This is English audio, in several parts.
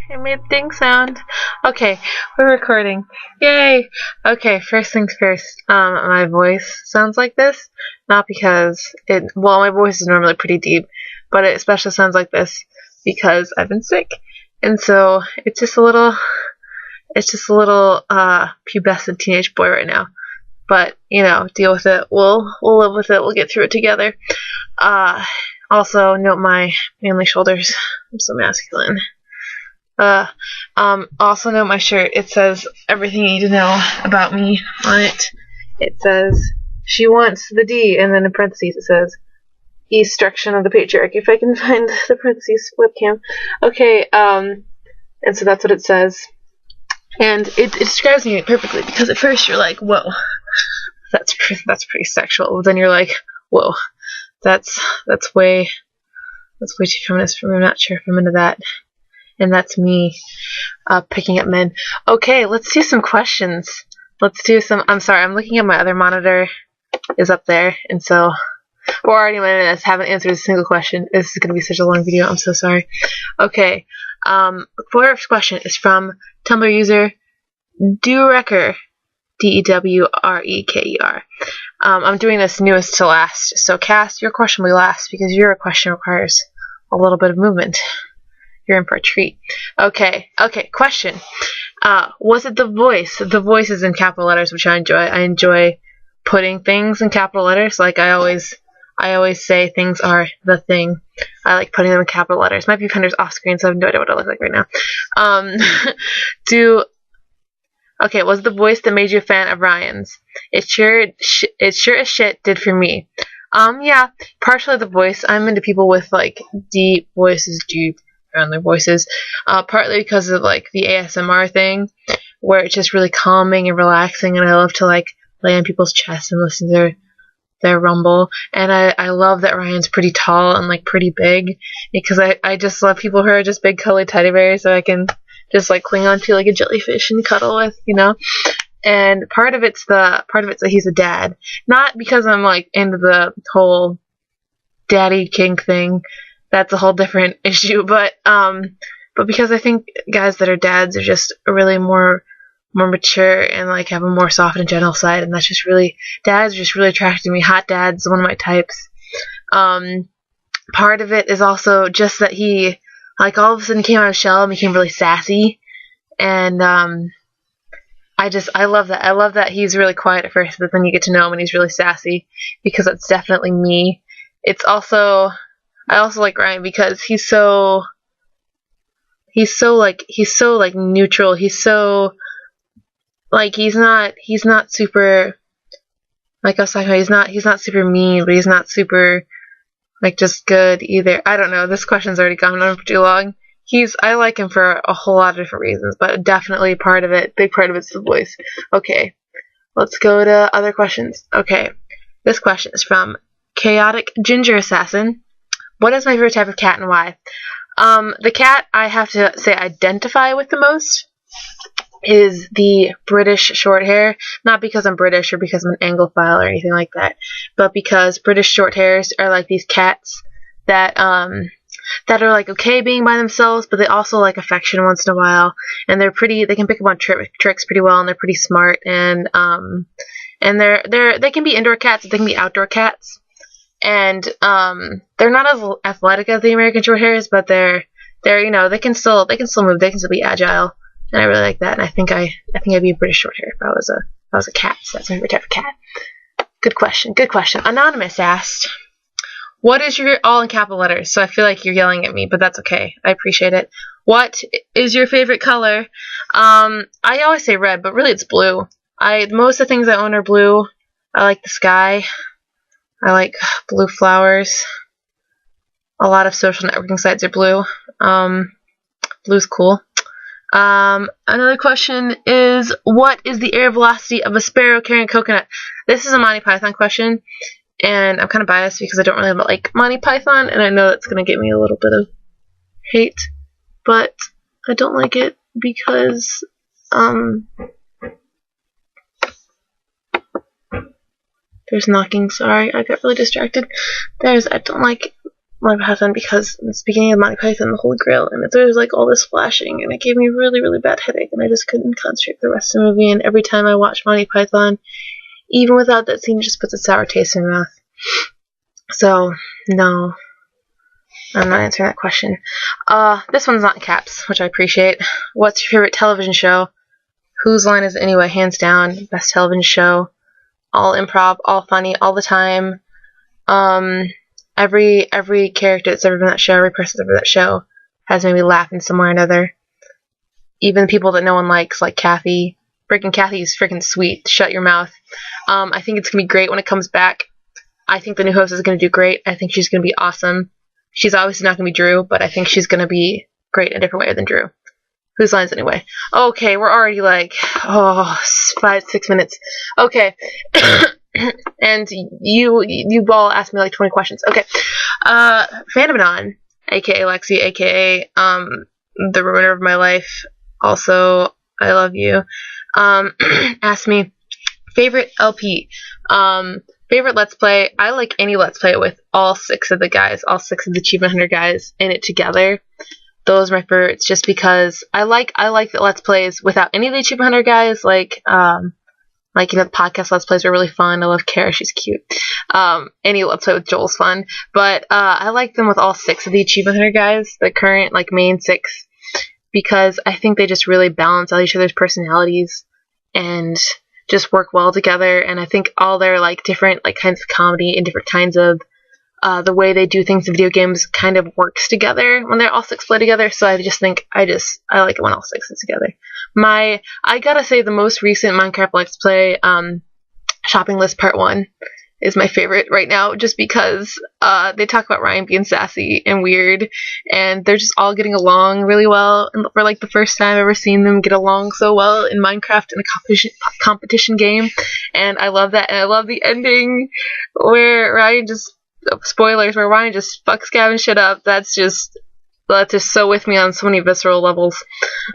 It made ding sound. Okay, we're recording. Yay! Okay, first things first. My voice sounds like this, not because my voice is normally pretty deep, but it especially sounds like this because I've been sick, and so it's just a little pubescent teenage boy right now. But deal with it. We'll live with it. We'll get through it together. Also note my manly shoulders. I'm so masculine. Also note my shirt. It says everything you need to know about me on it. It says she wants the D, and then in parentheses it says destruction of the patriarchy. If I can find the parentheses webcam. Okay. And so that's what it says, and it describes me perfectly because at first you're like, whoa, that's pretty sexual. Then you're like, whoa, that's way too feminist for me. I'm not sure if I'm into that. And that's me picking up men. Okay, let's do some questions. I'm sorry, I'm looking at my other monitor is up there, and so we're already minutes, haven't answered a single question. This is going to be such a long video. I'm so sorry. Okay, the first question is from Tumblr user Dewreker, Dewreker. I'm doing this newest to last, so Cass, your question will be last because your question requires a little bit of movement. You're in for a treat. Okay, question. Was it the voice? The voice is in capital letters, which I enjoy. I enjoy putting things in capital letters. Like I always say things are the thing. I like putting them in capital letters. My viewfinder's off screen, so I have no idea what I look like right now. Was the voice that made you a fan of Ryan's? It sure as shit did for me. Yeah, partially the voice. I'm into people with like deep voices, on their voices, partly because of like the ASMR thing, where it's just really calming and relaxing, and I love to like lay on people's chests and listen to their rumble. And I love that Ryan's pretty tall and like pretty big, because I just love people who are just big cuddly teddy bears, so I can just like cling on to like a jellyfish and cuddle with, And part of it's that he's a dad, not because I'm like into the whole daddy kink thing. That's a whole different issue, but because I think guys that are dads are just really more mature and like have a more soft and gentle side, and dads are just really attracted to me. Hot dad's one of my types. Part of it is also just that he like all of a sudden came out of shell and became really sassy, and I love that. I love that he's really quiet at first, but then you get to know him and he's really sassy, because that's definitely me. I also like Ryan because he's so like neutral. He's so like he's not super, like I was talking about, he's not super mean, but he's not super like just good either. I don't know. This question's already gone on for too long. I like him for a whole lot of different reasons, but definitely big part of it's the voice. Okay, let's go to other questions. Okay, this question is from Chaotic Ginger Assassin. What is my favorite type of cat and why? The cat I have to say identify with the most is the British short hair. Not because I'm British or because I'm an Anglophile or anything like that, but because British short hairs are like these cats that are like okay being by themselves, but they also like affection once in a while, and they can pick up on tricks pretty well, and they're pretty smart, and they can be indoor cats, they can be outdoor cats. And they're not as athletic as the American Shorthairs, but they're they can still move, they can still be agile, and I really like that. And I think I'd be a British Shorthair if I was a cat. So that's my favorite type of cat. Good question. Anonymous asked, "What is your," all in capital letters, so I feel like you're yelling at me, but that's okay. I appreciate it. "What is your favorite color?" I always say red, but really it's blue. Most of the things I own are blue. I like the sky. I like blue flowers. A lot of social networking sites are blue. Blue's cool. Another question is, what is the air velocity of a sparrow carrying a coconut? This is a Monty Python question, and I'm kind of biased because I don't really like Monty Python, and I know that's going to get me a little bit of hate, but I don't like it because, there's knocking. Sorry, I got really distracted. I don't like Monty Python because it's the beginning of Monty Python, the Holy Grail, and there was like all this flashing, and it gave me a really, really bad headache, and I just couldn't concentrate for the rest of the movie. And every time I watch Monty Python, even without that scene, it just puts a sour taste in my mouth. So no, I'm not answering that question. This one's not in caps, which I appreciate. What's your favorite television show? Whose Line Is It Anyway? Hands down, best television show. All improv, all funny, all the time. Every character that's ever been on that show, every person that's ever been on that show has made me laugh in some way or another. Even the people that no one likes, like Kathy. Freaking Kathy's freaking sweet. Shut your mouth. I think it's going to be great when it comes back. I think the new host is going to do great. I think she's going to be awesome. She's obviously not going to be Drew, but I think she's going to be great in a different way than Drew. Whose Lines Anyway? Okay, we're already like, 5-6 minutes. Okay. And you all asked me like 20 questions. Okay. Phenomenon, aka Lexi, aka the ruiner of my life. Also, I love you. Asked me favorite LP. Favorite Let's Play. I like any Let's Play with all 6 of the guys, all 6 of the Achievement Hunter guys in it together. Those are my favorites just because I like the Let's Plays without any of the Achievement Hunter guys. Like, the podcast Let's Plays are really fun. I love Kara, she's cute. Any Let's Play with Joel's fun. But, I like them with all 6 of the Achievement Hunter guys, the current, main 6, because I think they just really balance out each other's personalities and just work well together. And I think all their, different, kinds of comedy and different kinds of the way they do things in video games kind of works together when they're all 6 play together. So I just think I like it when all 6 is together. I gotta say the most recent Minecraft Let's Play, Shopping List Part 1 is my favorite right now, just because they talk about Ryan being sassy and weird, and they're just all getting along really well. And for the first time I've ever seen them get along so well in Minecraft in a competition game, and I love that. And I love the ending where Ryan just fucks Gavin shit up. That's just so with me on so many visceral levels.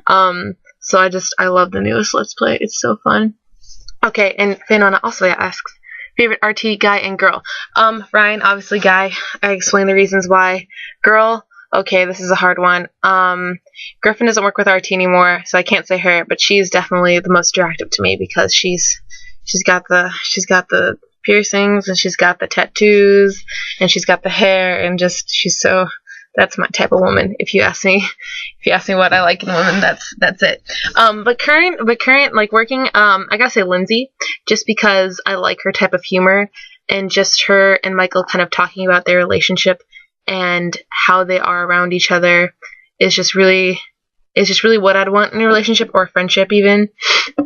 So I love the newest Let's Play. It's so fun. Okay, and Fanona also asks, favorite RT guy and girl. Ryan, obviously guy. I explained the reasons why. Girl, okay, this is a hard one. Griffin doesn't work with RT anymore, so I can't say her, but she's definitely the most attractive to me because she's got the piercings, and she's got the tattoos, and she's got the hair, and that's my type of woman. If you ask me what I like in a woman, that's it. But current working, I gotta say Lindsay, just because I like her type of humor, and just her and Michael kind of talking about their relationship and how they are around each other is just really what I'd want in a relationship or a friendship even.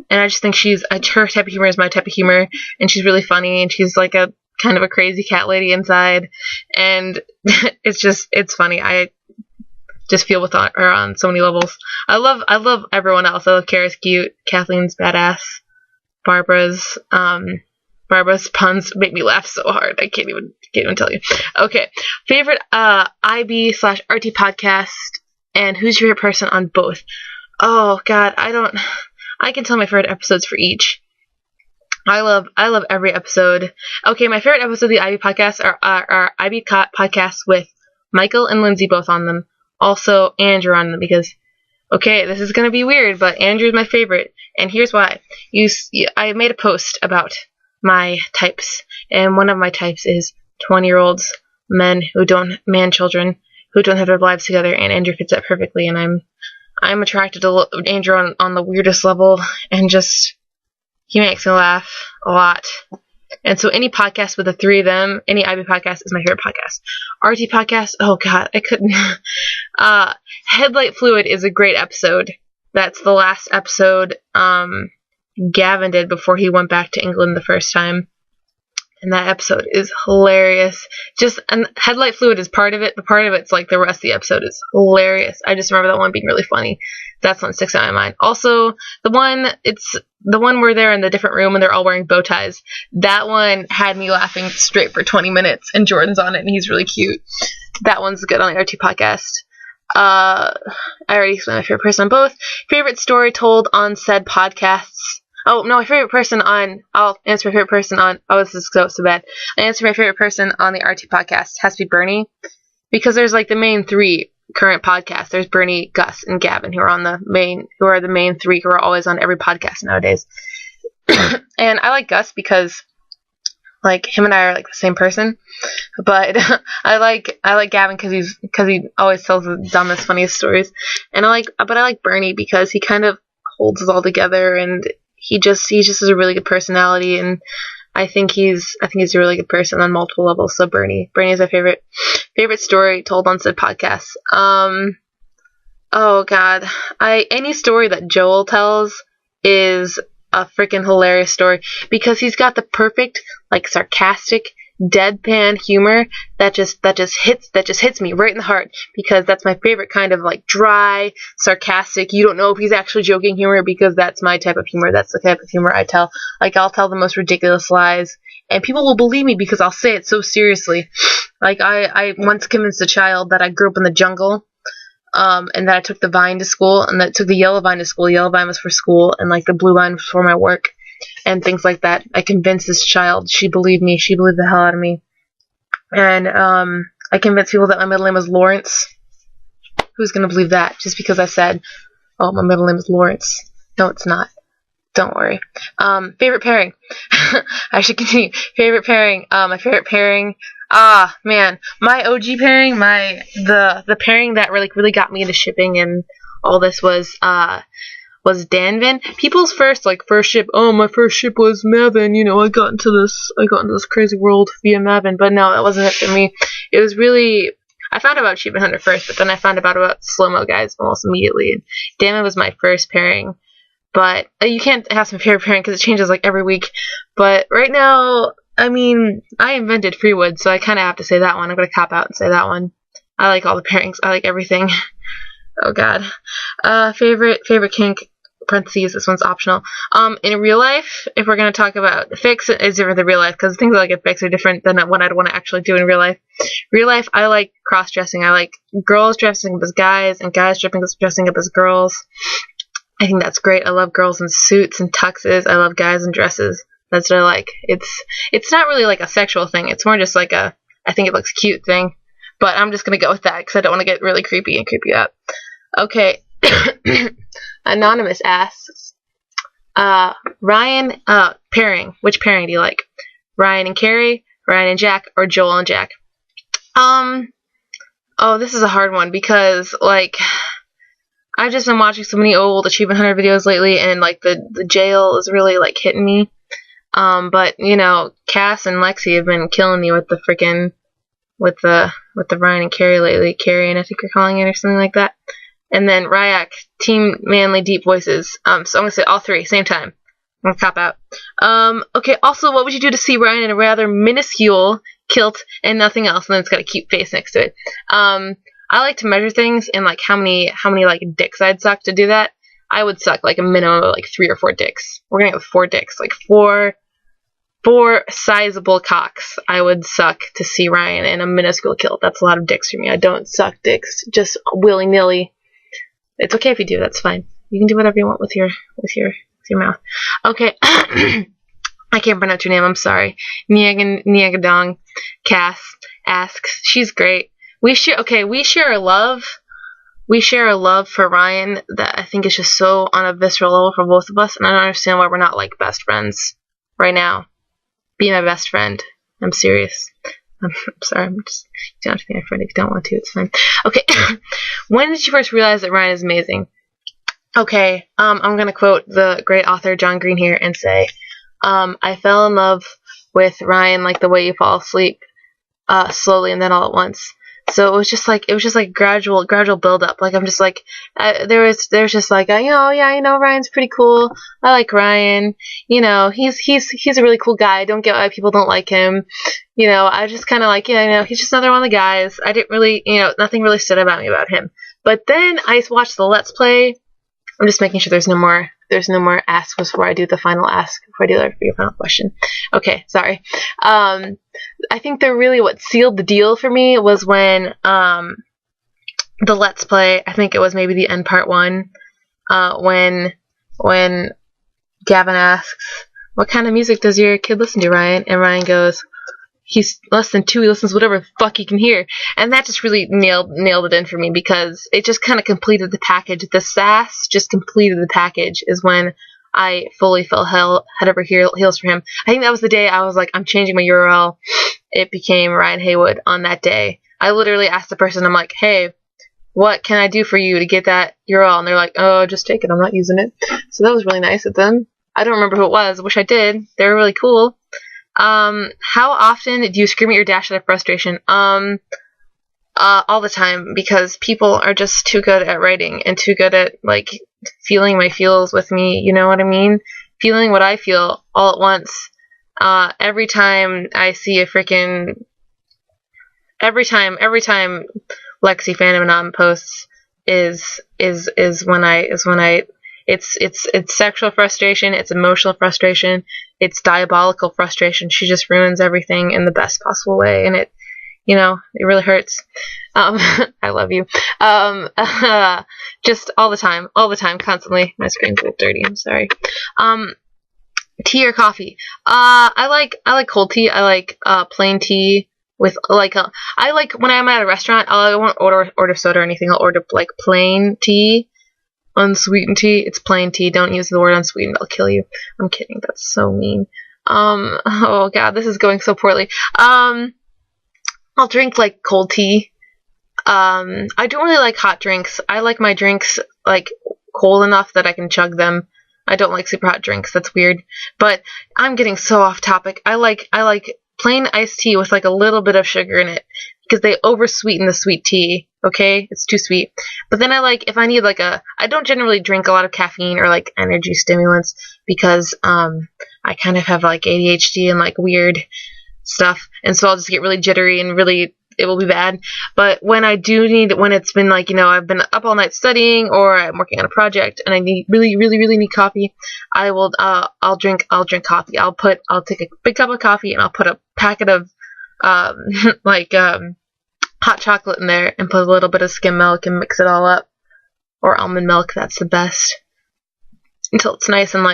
And I just think her type of humor is my type of humor, and she's really funny, and she's like a kind of a crazy cat lady inside, and it's funny. I just feel with her on so many levels. I love everyone else. I love Kara's cute, Kathleen's badass, Barbara's puns make me laugh so hard. I can't even tell you. Okay, favorite IB/RT podcast. And who's your favorite person on both? Oh God, I can tell my favorite episodes for each. I love every episode. Okay, my favorite episodes of the Ivy podcast are Ivy podcasts with Michael and Lindsay both on them. Also Andrew on them because, okay, this is gonna be weird, but Andrew's my favorite, and here's why. I made a post about my types, and one of my types is 20-year-olds, children who don't have their lives together, and Andrew fits that perfectly, and I'm attracted to Andrew on the weirdest level, and just, he makes me laugh a lot. And so any podcast with the 3 of them, any IB podcast is my favorite podcast. RT podcast, oh God, I couldn't. Headlight Fluid is a great episode. That's the last episode Gavin did before he went back to England the first time. And that episode is hilarious. And Headlight Fluid is part of it, but part of it's the rest of the episode is hilarious. I just remember that one being really funny. That's one that sticks out in my mind. Also, the one where they're in the different room and they're all wearing bow ties. That one had me laughing straight for 20 minutes, and Jordan's on it, and he's really cute. That one's good on the RT podcast. I already explained my favorite person on both. Favorite story told on said podcasts. Oh, no, I'll answer my favorite person on, this is so bad. I answer my favorite person on the RT podcast. It has to be Bernie. because there's like the main three current podcasts. There's Bernie, Gus, and Gavin, who are the main three who are always on every podcast nowadays. And I like Gus because like him and I are like the same person, but I like Gavin because he always tells the dumbest, funniest stories, and I like Bernie because he kind of holds it all together, and he just has a really good personality, and I think he's a really good person on multiple levels. So Bernie is my favorite story told on said podcast. Oh God, any story that Joel tells is a freaking hilarious story because he's got the perfect like sarcastic deadpan humor that just hits me right in the heart, because that's my favorite kind of like dry, sarcastic, you don't know if he's actually joking humor, because that's my type of humor. That's the type of humor I tell. Like, I'll tell the most ridiculous lies and people will believe me because I'll say it so seriously. Like, I once convinced a child that I grew up in the jungle, and that I took the vine to school, and that took the yellow vine to school. Yellow vine was for school, and like the blue vine was for my work, and things like that. I convinced this child. She believed me. She believed the hell out of me. And I convinced people that my middle name was Lawrence. Who's gonna believe that? Just because I said, "Oh, my middle name is Lawrence." No, it's not. Don't worry. Favorite pairing. I should continue. Favorite pairing. My favorite pairing. Ah, man, my OG pairing, the pairing that really got me into shipping and all this was Danvin. People's first ship. Oh, my first ship was Mavin. You know, I got into this crazy world via Mavin, but no, that wasn't it for me. It was really, I found out about Achievement Hunter first, but then I found out about slow-mo guys almost immediately. And Danvin was my first pairing, but you can't have some favorite pairing because it changes like every week. But right now, I mean, I invented Freewood, so I kind of have to say that one. I'm going to cop out and say that one. I like all the pairings. I like everything. Oh, God. Favorite kink, parentheses, this one's optional. In real life, if we're going to talk about fics, it's different than real life, because things I like in fics are different than what I'd want to actually do in real life. Real life, I like cross-dressing. I like girls dressing up as guys, and guys dressing up as girls. I think that's great. I love girls in suits and tuxes. I love guys in dresses. That's what I like. It's not really like a sexual thing. It's more just like I think it looks cute thing. But I'm just going to go with that because I don't want to get really creepy and creep you out. Okay. Anonymous asks, Ryan, pairing. Which pairing do you like? Ryan and Carrie, Ryan and Jack, or Joel and Jack? Oh, this is a hard one because, like, I've just been watching so many old Achievement Hunter videos lately, and, like, the jail is really, like, hitting me. But, you know, Cass and Lexi have been killing me with the freaking, with the Ryan and Carrie lately. Carrie, and I think you're calling it, or something like that. And then Ryak, Team Manly Deep Voices. So I'm going to say all three, same time. I'm going to cop out. Okay, also, what would you do to see Ryan in a rather minuscule kilt and nothing else? And then it's got a cute face next to it. I like to measure things and, like, how many like, dicks I'd suck to do that. I would suck, like, a minimum of, like, 3 or 4 dicks. We're going to go with 4 dicks. Like, four sizable cocks I would suck to see Ryan in a minuscule kilt. That's a lot of dicks for me. I don't suck dicks just willy-nilly. It's okay if you do. That's fine. You can do whatever you want with your mouth. Okay. I can't pronounce your name. I'm sorry. Niagadong Cass asks. She's great. We share a love. We share a love for Ryan that I think is just so on a visceral level for both of us, and I don't understand why we're not like best friends right now. Be my best friend. I'm serious. I'm sorry. You don't have to be my friend if you don't want to. It's fine. Okay. When did you first realize that Ryan is amazing? Okay. I'm gonna quote the great author John Green here and say, I fell in love with Ryan like the way you fall asleep, slowly and then all at once. So it was just like gradual build up. Like, I'm just like, there's just like, Ryan's pretty cool. I like Ryan. You know, he's a really cool guy. I don't get why people don't like him. You know, I just kind of like, he's just another one of the guys. I didn't really, nothing really stood about me about him. But then I watched the Let's Play. I'm just making sure there's no more asks before I do the final ask, before I do your final question. Okay, sorry. I think what sealed the deal for me was when the Let's Play, I think it was maybe the end part 1, when Gavin asks, what kind of music does your kid listen to, Ryan? And Ryan goes, he's less than 2. He listens to whatever the fuck he can hear. And that just really nailed it in for me, because it just kind of completed the package. The sass just completed the package is when I fully fell head over heels for him. I think that was the day I was like, I'm changing my URL. It became Ryan Haywood on that day. I literally asked the person, I'm like, hey, what can I do for you to get that URL? And they're like, oh, just take it. I'm not using it. So that was really nice of them. I don't remember who it was. I wish I did. They were really cool. How often do you scream at your dash out of frustration? All the time, because people are just too good at writing and too good at, like, feeling my feels with me. You know what I mean? Feeling what I feel all at once. Every time I see a freaking... Every time Lexi Phantom posts is when I it's sexual frustration, it's emotional frustration, it's diabolical frustration. She just ruins everything in the best possible way, and it really hurts. I love you. Just all the time, constantly. My screen's a bit dirty. I'm sorry. Tea or coffee? I like cold tea. I like plain tea. With I like when I'm at a restaurant, I won't order soda or anything. I'll order like plain tea, unsweetened tea. It's plain tea. Don't use the word unsweetened. I'll kill you. I'm kidding. That's so mean. Oh god, this is going so poorly. I'll drink like cold tea. I don't really like hot drinks. I like my drinks like cold enough that I can chug them. I don't like super hot drinks. That's weird. But I'm getting so off topic. I like plain iced tea with like a little bit of sugar in it, because they over sweeten the sweet tea. Okay, it's too sweet. But then if I need I don't generally drink a lot of caffeine or like energy stimulants, because I kind of have like ADHD and like weird stuff, and so I'll just get really jittery and really it will be bad. But when it's been like, I've been up all night studying, or I'm working on a project and I really need coffee, I'll drink coffee. I'll take a big cup of coffee and I'll put a packet of hot chocolate in there and put a little bit of skim milk and mix it all up, or almond milk. That's the best, until it's nice and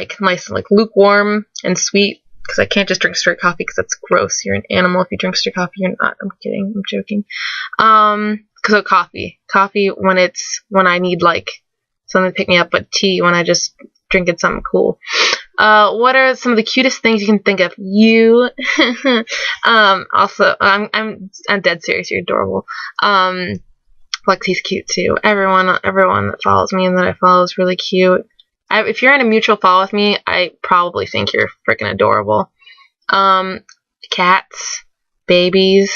lukewarm and sweet. Because I can't just drink straight coffee, because that's gross. You're an animal if you drink straight coffee. You're not. I'm kidding. I'm joking. So coffee when I need like something to pick me up, but tea when I just drinking something cool. What are some of the cutest things you can think of? You. Also, I'm dead serious. You're adorable. Lexi's cute too. Everyone that follows me and that I follow is really cute. If you're in a mutual follow with me, I probably think you're freaking adorable. Cats, babies,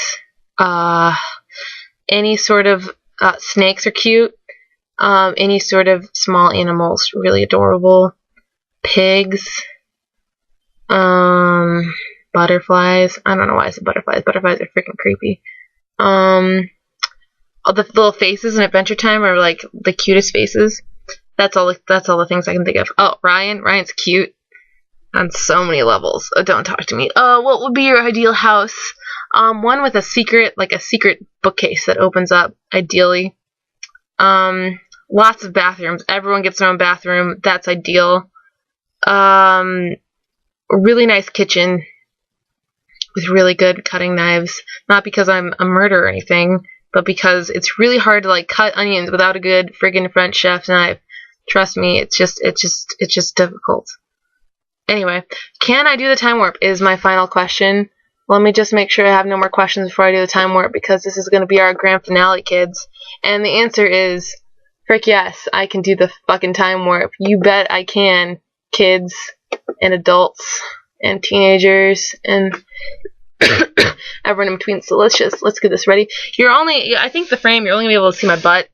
any sort of snakes are cute. Any sort of small animals, really adorable. Pigs, butterflies. I don't know why I said butterflies. Butterflies are freaking creepy. All the little faces in Adventure Time are like the cutest faces. That's all the things I can think of. Oh, Ryan's cute on so many levels. Don't talk to me. What would be your ideal house? One with a secret bookcase that opens up, ideally. Lots of bathrooms. Everyone gets their own bathroom. That's ideal. A really nice kitchen with really good cutting knives. Not because I'm a murderer or anything, but because it's really hard to cut onions without a good friggin' French chef's knife. Trust me, it's just difficult. Anyway, can I do the time warp is my final question. Let me just make sure I have no more questions before I do the time warp, because this is going to be our grand finale, kids. And the answer is, frick yes, I can do the fucking time warp. You bet I can, kids and adults and teenagers and everyone in between. So let's get this ready. I think the frame, you're only going to be able to see my butt.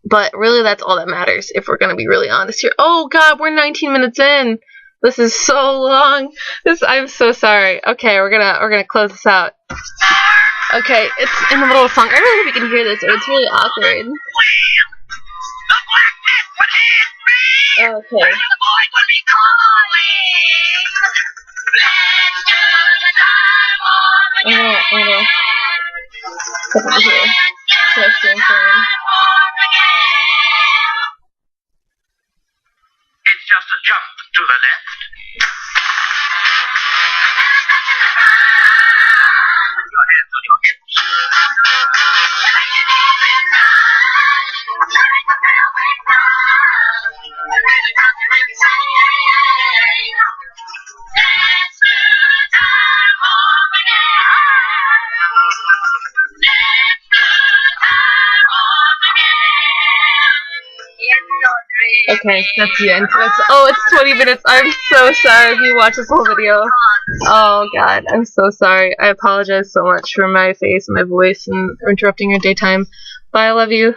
But really, that's all that matters, if we're going to be really honest here. Oh, God, we're 19 minutes in. This is so long. I'm so sorry. Okay, we're gonna close this out. Okay, it's in the middle of a song. I don't know if you can hear this, or it's really awkward. Okay. Step over here. It's just a jump to the left. Okay, that's the end. It's 20 minutes. I'm so sorry if you watch this whole video. Oh god, I'm so sorry. I apologize so much for my face and my voice and interrupting your daytime. But I love you.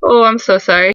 Oh, I'm so sorry.